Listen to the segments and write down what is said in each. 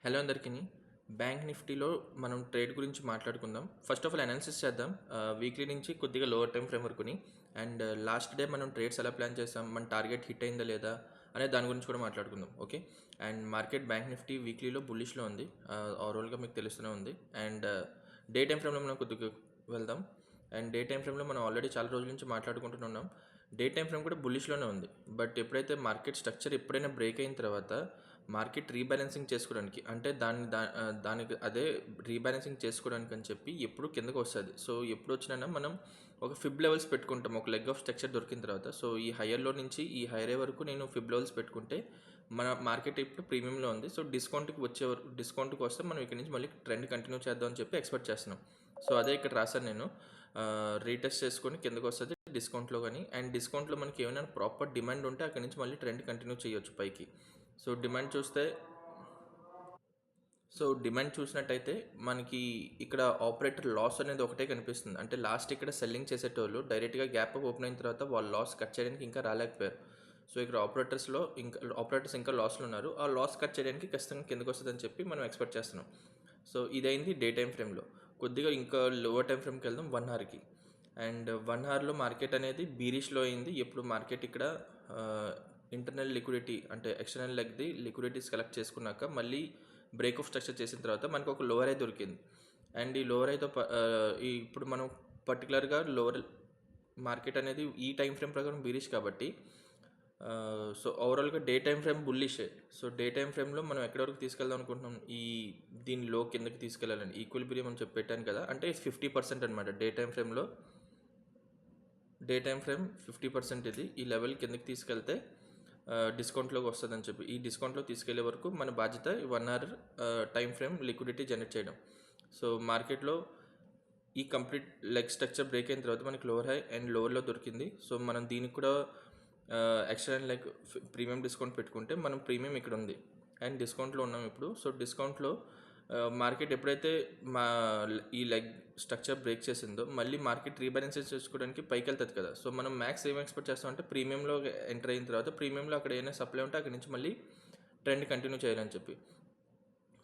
Hello అందరికీ. Bank నిఫ్టీలో మనం ట్రేడ్ గురించి మాట్లాడుకుందాం. ఫస్ట్ ఆఫ్ ఆల్ అనాలిసిస్ చేద్దాం. వీక్లీ నుంచి కొద్దిగా లోవర్ టైం ఫ్రేమ్ వరకుని అండ్ లాస్ట్ డే మనం ట్రేడ్స్ ఎలా ప్లాన్ చేస్తాం, మన టార్గెట్ హిట్ అయిందా లేదా అనే దాని గురించి కూడా మాట్లాడుకుందాం. Okay. And market bank Nifty వీక్లీలో బుల్లిష్లో ఉంది. ఓవరాల్గా మీకు తెలుస్తూనే ఉంది. అండ్ డే టైం ఫ్రేమ్లో మనం కొద్దిగా వెళ్దాం. అండ్ డే టైం ఫ్రేమ్లో మనం ఆల్రెడీ చాలా రోజుల నుంచి మాట్లాడుకుంటున్నాం. డే టైం ఫ్రేమ్ కూడా బుల్లిష్లోనే ఉంది. బట్ ఎప్పుడైతే మార్కెట్ స్ట్రక్చర్ ఎప్పుడైనా బ్రేక్ అయిన తర్వాత మార్కెట్ రీబ్యాలెన్సింగ్ చేసుకోవడానికి, అంటే దానికి అదే రీబ్యాలెన్సింగ్ చేసుకోవడానికి అని చెప్పి ఎప్పుడు కిందకు వస్తుంది. సో ఎప్పుడు వచ్చినా మనం ఒక ఫిబ్ లెవెల్స్ పెట్టుకుంటాం ఒక లెగ్ ఆఫ్ స్ట్రక్చర్ దొరికిన తర్వాత. సో ఈ హయ్యర్లో నుంచి ఈ హైయర్ వరకు నేను ఫిబ్ లెవెల్స్ పెట్టుకుంటే మన మార్కెట్ ఇప్పుడు ప్రీమియంలో ఉంది. సో డిస్కౌంట్కి వస్తే మనం ఇక్కడ నుంచి మళ్ళీ ట్రెండ్ కంటిన్యూ చేద్దాం అని చెప్పి ఎక్స్పెక్ట్ చేస్తున్నాం. సో అదే ఇక్కడ రాశాను నేను. రీటెస్ట్ చేసుకొని కిందకు వస్తుంది డిస్కౌంట్లో కానీ. అండ్ డిస్కౌంట్లో మనకి ఏమైనా ప్రాపర్ డిమాండ్ ఉంటే అక్కడ నుంచి మళ్ళీ ట్రెండ్ కంటిన్యూ చేయొచ్చు పైకి. సో డిమాండ్ చూసినట్టయితే మనకి ఇక్కడ ఆపరేటర్ లాస్ అనేది ఒకటే కనిపిస్తుంది. అంటే లాస్ట్ ఇక్కడ సెల్లింగ్ చేసేటోళ్ళు డైరెక్ట్గా గ్యాప్ అప్ ఓపెన్ అయిన తర్వాత వాళ్ళు లాస్ కట్ చేయడానికి ఇంకా రాలేకపోయారు. సో ఇక్కడ ఆపరేటర్స్ ఇంకా లాస్లో ఉన్నారు. ఆ లాస్ కట్ చేయడానికి ఖచ్చితంగా కిందకు వస్తుందని చెప్పి మనం ఎక్స్పెక్ట్ చేస్తున్నాం. సో ఇదైంది డే టైం ఫ్రేమ్లో. కొద్దిగా ఇంకా లోవర్ టైం ఫ్రేమ్కి వెళ్దాం 1 అవర్కి. అండ్ 1 అవర్లో మార్కెట్ అనేది బీరిష్లో అయింది. ఎప్పుడు మార్కెట్ ఇక్కడ ఇంటర్నల్ లిక్విడిటీ అంటే ఎక్స్టర్నల్ లెగ్ది లిక్విడిటీస్ కలెక్ట్ చేసుకున్నాక మళ్ళీ బ్రేక్ ఆఫ్ స్ట్రక్చర్ చేసిన తర్వాత మనకు ఒక లోవర్ ఐ దొరికింది. అండ్ ఈ లోవర్ ఐతో ఇప్పుడు మనం పర్టికులర్గా లోవర్ మార్కెట్ అనేది ఈ టైం ఫ్రేమ్ ప్రకారం బీరిష్ కాబట్టి సో ఓవరాల్గా డే టైం ఫ్రేమ్ బుల్లిషే. సో డే టైం ఫ్రేమ్లో మనం ఎక్కడి వరకు తీసుకెళ్దాం అనుకుంటున్నాం, దీని లో కిందకి తీసుకెళ్ళాలని ఈక్విలిబ్రియం అని చెప్పి పెట్టాను కదా, అంటే 50% అనమాట. డే టైం ఫ్రేమ్ 50% ఇది. ఈ లెవెల్ కిందకి తీసుకెళ్తే డిస్కౌంట్లోకి వస్తుందని చెప్పి ఈ డిస్కౌంట్లో తీసుకెళ్లే వరకు మన బాధ్యత 1 hour time frame liquidity generate చేయడం. సో మార్కెట్లో ఈ కంప్లీట్ లెగ్ స్ట్రక్చర్ బ్రేక్ అయిన తర్వాత మనకి లోవర్ హై అండ్ లోవర్లో దొరికింది. సో మనం దీనికి కూడా ఎక్స్టర్నల్ లెగ్ ప్రీమియం డిస్కౌంట్ పెట్టుకుంటే మనం ప్రీమియం ఇక్కడ ఉంది అండ్ డిస్కౌంట్లో ఉన్నాం ఇప్పుడు. సో డిస్కౌంట్లో మార్కెట్ ఎప్పుడైతే ఈ లెగ్ స్ట్రక్చర్ బ్రేక్ చేసిందో మళ్ళీ మార్కెట్ రీబ్యాలెన్స్ చేసుకోవడానికి పైకి వెళ్తుంది కదా. సో మనం మ్యాక్స్ ఏం ఎక్స్పెక్ట్ చేస్తామంటే ప్రీమియంలో ఎంటర్ అయిన తర్వాత ప్రీమియంలో అక్కడ ఏమైనా సప్లై ఉంటే అక్కడి నుంచి మళ్ళీ ట్రెండ్ కంటిన్యూ చేయాలని చెప్పి.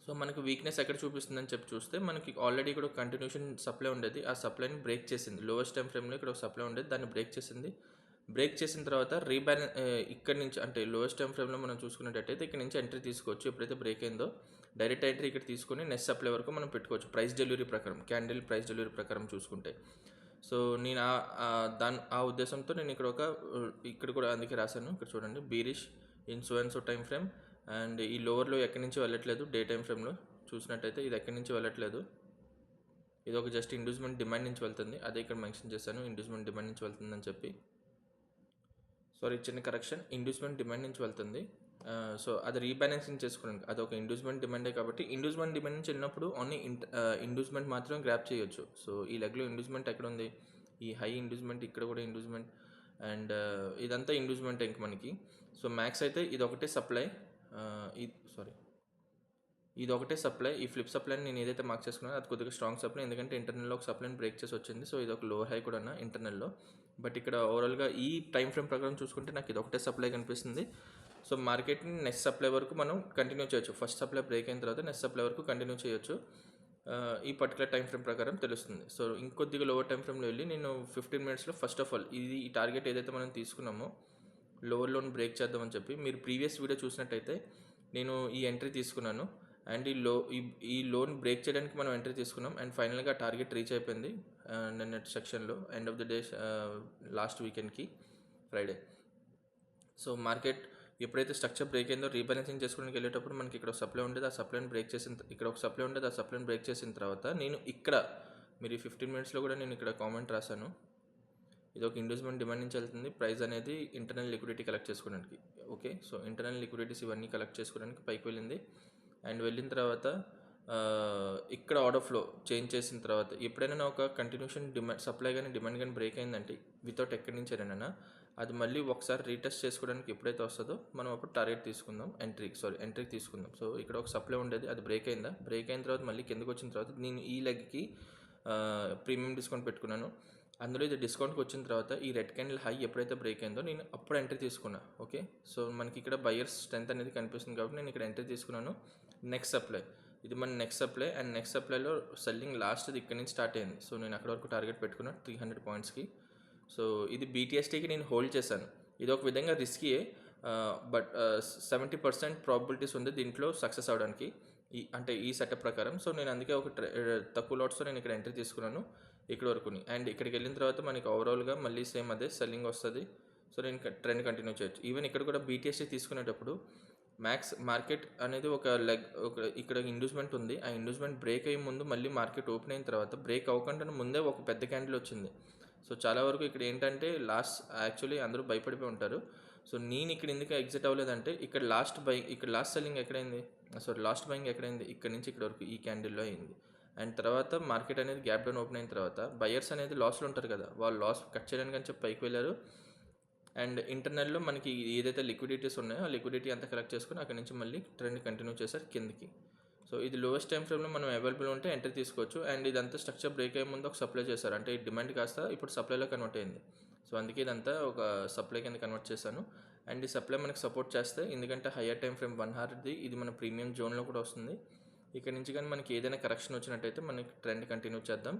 సో మనకు వీక్నెస్ ఎక్కడ చూపిస్తుందని చెప్పి చూస్తే మనకి ఆల్రెడీ ఇక్కడ కంటిన్యూషన్ సప్లై ఉండేది. ఆ సప్లైని బ్రేక్ చేసింది. లోవెస్ట్ టైం ఫ్రేమ్లో ఇక్కడ ఒక సప్లై ఉండేది, దాన్ని బ్రేక్ చేసింది. బ్రేక్ చేసిన తర్వాత ఇక్కడ నుంచి అంటే లోయెస్ట్ టైం ఫ్రేమ్లో మనం చూసుకున్నట్టయితే ఇక్కడ నుంచి ఎంట్రీ తీసుకోవచ్చు. ఎప్పుడైతే బ్రేక్ అయిందో డైరెక్ట్ ఎంట్రీ ఇక్కడ తీసుకొని నెక్స్ట్ సప్లై వరకు మనం పెట్టుకోవచ్చు ప్రైస్ డెలివరీ ప్రకారం, క్యాండిల్ ప్రైస్ డెలివరీ ప్రకారం చూసుకుంటే. సో నేను ఆ ఉద్దేశంతో నేను ఇక్కడ కూడా అందుకే రాశాను. ఇక్కడ చూడండి, బీరిష్ in so and so time frame. And ఈ లోవర్లో ఎక్కడి నుంచి వెళ్ళట్లేదు. డే టైం ఫ్రేమ్లో చూసినట్టయితే ఇది ఎక్కడి నుంచి వెళ్ళట్లేదు. ఇది ఒక జస్ట్ ఇండ్యూస్మెంట్ డిమాండ్ నుంచి వెళ్తుంది. అదే ఇక్కడ మెన్షన్ చేశాను, ఇండ్యూస్మెంట్ డిమాండ్ నుంచి వెళ్తుందని చెప్పి. సారీ, చిన్న కరెక్షన్, ఇండ్యూస్మెంట్ డిమాండ్ నుంచి వెళ్తుంది. సో అది రీబ్యాలెన్సింగ్ చేసుకోవడానికి అది ఒక ఇండ్యూస్మెంట్ డిమాండే కాబట్టి ఇండ్యూస్మెంట్ డిమాండ్ నుంచి వెళ్ళినప్పుడు ఓన్లీ ఇండ్యూస్మెంట్ మాత్రం గ్రాప్ చేయొచ్చు. సో ఈ లెగ్లో ఇండ్యూస్మెంట్ ఎక్కడ ఉంది, ఈ హై ఇండ్యూస్మెంట్, ఇక్కడ కూడా ఇండ్యూస్మెంట్ అండ్ ఇదంతా ఇండ్యూస్మెంట్ ఇంక మనకి. సో మ్యాక్స్ అయితే ఇది ఒకటే సప్లై, ఇది ఒకటే సప్లై. ఈ ఫ్లిప్ సప్లైని నేను ఏదైతే మార్క్ చేసుకున్నానో అది కొద్దిగా స్ట్రాంగ్ సప్లై, ఎందుకంటే ఇంటర్నల్లో ఒక సప్లైని బ్రేక్ చేసి వచ్చింది. సో ఇది ఒక లోవర్ హై కూడా ఇంటర్నల్లో. బట్ ఇక్కడ ఓవరాల్గా ఈ టైం ఫ్రేమ్ ప్రకారం చూసుకుంటే నాకు ఇది ఒకటే సప్లై కనిపిస్తుంది. సో మార్కెట్ని నెక్స్ట్ సప్లై వరకు మనం కంటిన్యూ చేయొచ్చు. ఫస్ట్ సప్లై బ్రేక్ అయిన తర్వాత నెక్స్ట్ సప్లై వరకు కంటిన్యూ చేయొచ్చు. ఈ పర్టికులర్ టైం ఫ్రేమ్ ప్రకారం తెలుస్తుంది. సో ఇంకొద్దిగా లోవర్ టైం ఫ్రేమ్లో వెళ్ళి నేను 15 మినిట్స్లో ఫస్ట్ ఆఫ్ ఆల్ ఈ టార్గెట్ ఏదైతే మనం తీసుకున్నామో లోవర్లోని బ్రేక్ చేద్దామని చెప్పి, మీరు ప్రీవియస్ వీడియో చూసినట్టయితే నేను ఈ ఎంట్రీ తీసుకున్నాను అండ్ ఈ లోన్ బ్రేక్ చేయడానికి మనం ఎంట్రీ తీసుకున్నాం అండ్ ఫైనల్గా టార్గెట్ రీచ్ అయిపోయింది నెట్ సెక్షన్లో end of the day last వీకెండ్కి ఫ్రైడే. సో మార్కెట్ ఎప్పుడైతే స్ట్రక్చర్ బ్రేక్ అయిందో రీబ్యాలెన్సింగ్ చేసుకోవడానికి వెళ్ళేటప్పుడు మనకి ఇక్కడ ఒక సప్లై ఉండేది, ఆ సప్లైని బ్రేక్ చేసిన తర్వాత నేను ఇక్కడ మీరు 15 మినిట్స్లో కూడా నేను ఇక్కడ కామెంట్ రాశాను, ఇది ఒక ఇండ్యూస్మెంట్ డిమాండ్ నుంచి వెళ్తుంది. ప్రైస్ అనేది ఇంటర్నల్ లిక్విడిటీ కలెక్ట్ చేసుకోవడానికి. ఓకే, సో ఇంటర్నల్ లిక్విడిటీస్ ఇవన్నీ కలెక్ట్ చేసుకోవడానికి పైకి వెళ్ళింది. అండ్ వెళ్ళిన తర్వాత ఇక్కడ ఆర్డర్ ఫ్లో చేంజ్ చేసిన తర్వాత ఎప్పుడైనా ఒక కంటిన్యూషన్ సప్లై కానీ డిమాండ్ కానీ బ్రేక్ అయిందంటే వితౌట్ ఎక్కడి నుంచి అయినా అది మళ్ళీ ఒకసారి రీటెస్ట్ చేసుకోవడానికి ఎప్పుడైతే వస్తుందో మనం అప్పుడు టార్గెట్ తీసుకుందాం, ఎంట్రీకి తీసుకుందాం. సో ఇక్కడ ఒక సప్లై ఉండేది, అది బ్రేక్ అయిన తర్వాత మళ్ళీ కిందకు వచ్చిన తర్వాత నేను ఈ లెగ్కి ప్రీమియం డిస్కౌంట్ పెట్టుకున్నాను. అందులో ఇది డిస్కౌంట్కి వచ్చిన తర్వాత ఈ రెడ్ క్యాండిల్ హై ఎప్పుడైతే బ్రేక్ అయిందో నేను అప్పుడు ఎంట్రీ తీసుకున్నా. ఓకే, సో మనకి ఇక్కడ బయర్స్ స్ట్రెంత్ అనేది కనిపిస్తుంది కాబట్టి నేను ఇక్కడ ఎంట్రీ తీసుకున్నాను. నెక్స్ట్ సప్లై, ఇది మన నెక్స్ట్ సప్లై, అండ్ నెక్స్ట్ సప్లైలో సెల్లింగ్ లాస్ట్ది ఇక్కడ నుంచి స్టార్ట్ అయింది. సో నేను అక్కడ వరకు టార్గెట్ పెట్టుకున్నా 300 పాయింట్స్కి. సో ఇది BTSTకి నేను హోల్డ్ చేశాను. ఇది ఒక విధంగా రిస్కీయే, బట్ 70% ప్రాబిలిటీస్ ఉంది దీంట్లో సక్సెస్ అవడానికి, అంటే ఈ సెటప్ ప్రకారం. సో నేను అందుకే ఒక తక్కువ లాట్స్తో నేను ఇక్కడ ఎంట్రీ తీసుకున్నాను ఇక్కడ వరకుని. అండ్ ఇక్కడికి వెళ్ళిన తర్వాత మనకి ఓవరాల్గా మళ్ళీ సేమ్ అదే సెల్లింగ్ వస్తుంది. సో నేను ట్రెండ్ కంటిన్యూ చేయొచ్చు. ఈవెన్ ఇక్కడ కూడా BTST తీసుకునేటప్పుడు మ్యాక్స్ మార్కెట్ అనేది ఒక ఇక్కడ ఇండ్యూస్మెంట్ ఉంది. ఆ ఇండ్యూస్మెంట్ బ్రేక్ అయ్యే ముందు మళ్ళీ మార్కెట్ ఓపెన్ అయిన తర్వాత బ్రేక్ అవ్వకుండా ముందే ఒక పెద్ద క్యాండిల్ వచ్చింది. సో చాలా వరకు ఇక్కడ ఏంటంటే యాక్చువల్లీ అందరూ భయపడిపోయి ఉంటారు. సో నేను ఇక్కడ ఎందుకు ఎగ్జిట్ అవ్వలేదంటే ఇక్కడ లాస్ట్ సెల్లింగ్ ఎక్కడైంది, లాస్ట్ బయింగ్ ఎక్కడైంది, ఇక్కడ నుంచి ఇక్కడ వరకు ఈ క్యాండిల్లో అయింది. అండ్ తర్వాత మార్కెట్ అనేది గ్యాప్ డౌన్ ఓపెన్ అయిన తర్వాత బయర్స్ అనేది లాస్లో ఉంటారు కదా, వాళ్ళు లాస్ కట్ చేయడానికి అని చెప్పి పైకి వెళ్ళారు. అండ్ ఇంటర్నల్లో మనకి ఏదైతే లిక్విడిటీస్ ఉన్నాయో ఆ లిక్విడిటీ అంతా కలెక్ట్ చేసుకుని అక్కడ నుంచి మళ్ళీ ట్రెండ్ కంటిన్యూ చేశారు కిందికి. సో ఇది లోవెస్ట్ టైం ఫ్రేమ్లో మనం అవైలబుల్ ఉంటే ఎంట్రీ తీసుకోవచ్చు. అండ్ ఇదంతా స్ట్రక్చర్ బ్రేక్ అయ్యే ముందు ఒక సప్లై చేశారు, అంటే ఈ డిమాండ్ కాస్త ఇప్పుడు సప్లైలో కన్వర్ట్ అయింది. సో అందుకే ఇదంతా ఒక సప్లై కింద కన్వర్ట్ చేశాను. అండ్ ఈ సప్లై మనకి సపోర్ట్ చేస్తే, ఎందుకంటే హయ్యర్ టైం ఫ్రేమ్ 1 అవర్ది, ఇది మన ప్రీమియం జోన్లో కూడా వస్తుంది. ఇక్కడ నుంచి కానీ మనకి ఏదైనా కరెక్షన్ వచ్చినట్టయితే మనకి ట్రెండ్ కంటిన్యూ చేద్దాం.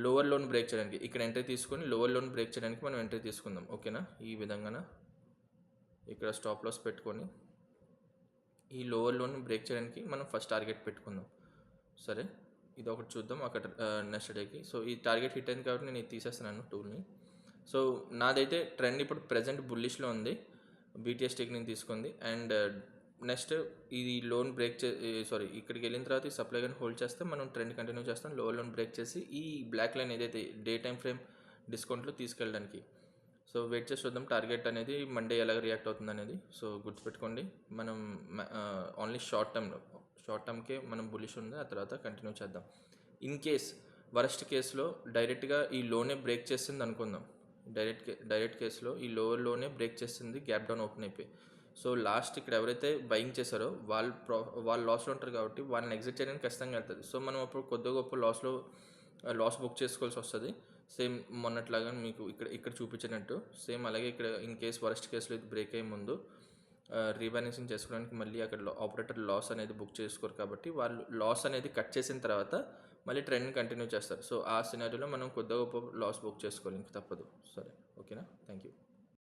లోవర్ లోన్ బ్రేక్ చేయడానికి ఇక్కడ ఎంట్రీ తీసుకొని లోవర్ లోన్ బ్రేక్ చేయడానికి మనం ఎంట్రీ తీసుకుందాం. ఓకేనా, ఈ విధంగా ఇక్కడ స్టాప్ లాస్ పెట్టుకొని ఈ లోవర్ లోన్ బ్రేక్ చేయడానికి మనం ఫస్ట్ టార్గెట్ పెట్టుకుందాం. సరే, ఇది ఒకటి చూద్దాం అక్కడ నెక్స్ట్ డేకి. సో ఈ టార్గెట్ హిట్ అయింది కాబట్టి నేను ఇది తీసేస్తున్నాను టూల్ని. సో నాదైతే ట్రెండ్ ఇప్పుడు ప్రెజెంట్ బుల్లిష్లో ఉంది, BTSTకి నేను తీసుకుంది. అండ్ నెక్స్ట్ ఇది లోన్ బ్రేక్ ఇక్కడికి వెళ్ళిన తర్వాత ఈ సప్లై కానీ హోల్డ్ చేస్తే మనం ట్రెండ్ కంటిన్యూ చేస్తాం. లోవర్ లోన్ బ్రేక్ చేసి ఈ బ్లాక్ లైన్ ఏదైతే డే టైం ఫ్రేమ్ డిస్కౌంట్లో తీసుకెళ్ళడానికి. సో వెయిట్ చేసి చూద్దాం టార్గెట్ అనేది మండే ఎలాగ రియాక్ట్ అవుతుంది అనేది. సో గుర్తుపెట్టుకోండి, మనం ఓన్లీ షార్ట్ టర్మ్కే మనం బులిష్ ఉంది, ఆ తర్వాత కంటిన్యూ చేద్దాం. ఇన్ కేస్ వరస్ట్ కేసులో డైరెక్ట్గా ఈ లోనే బ్రేక్ చేసింది అనుకుందాం. డైరెక్ట్ కేసులో ఈ లోవర్ లోనే బ్రేక్ చేసింది, గ్యాప్ డౌన్ ఓపెన్ అయిపోయి. సో లాస్ట్ ఇక్కడ ఎవరైతే బయింగ్ చేశారో వాళ్ళు లాస్లో ఉంటారు కాబట్టి వాళ్ళని ఎగ్జిట్ చేయడానికి ఖచ్చితంగా వెళ్తుంది. సో మనం అప్పుడు కొద్దిగా గొప్ప లాస్ బుక్ చేసుకోవాల్సి వస్తుంది. సేమ్ మొన్నట్లాగా మీకు ఇక్కడ చూపించినట్టు సేమ్ అలాగే ఇక్కడ ఇన్ కేస్ వరస్ట్ కేసులో ఇది బ్రేక్ అయ్యే ముందు రీబ్యాలెన్సింగ్ చేసుకోవడానికి మళ్ళీ అక్కడ ఆపరేటర్ లాస్ అనేది బుక్ చేసుకోరు కాబట్టి వాళ్ళు లాస్ అనేది కట్ చేసిన తర్వాత మళ్ళీ ట్రెండ్ కంటిన్యూ చేస్తారు. సో ఆ సినారియోలో మనం కొద్దిగా గొప్ప లాస్ బుక్ చేసుకోవాలి, ఇంక తప్పదు. సరే, ఓకేనా, థ్యాంక్ యూ.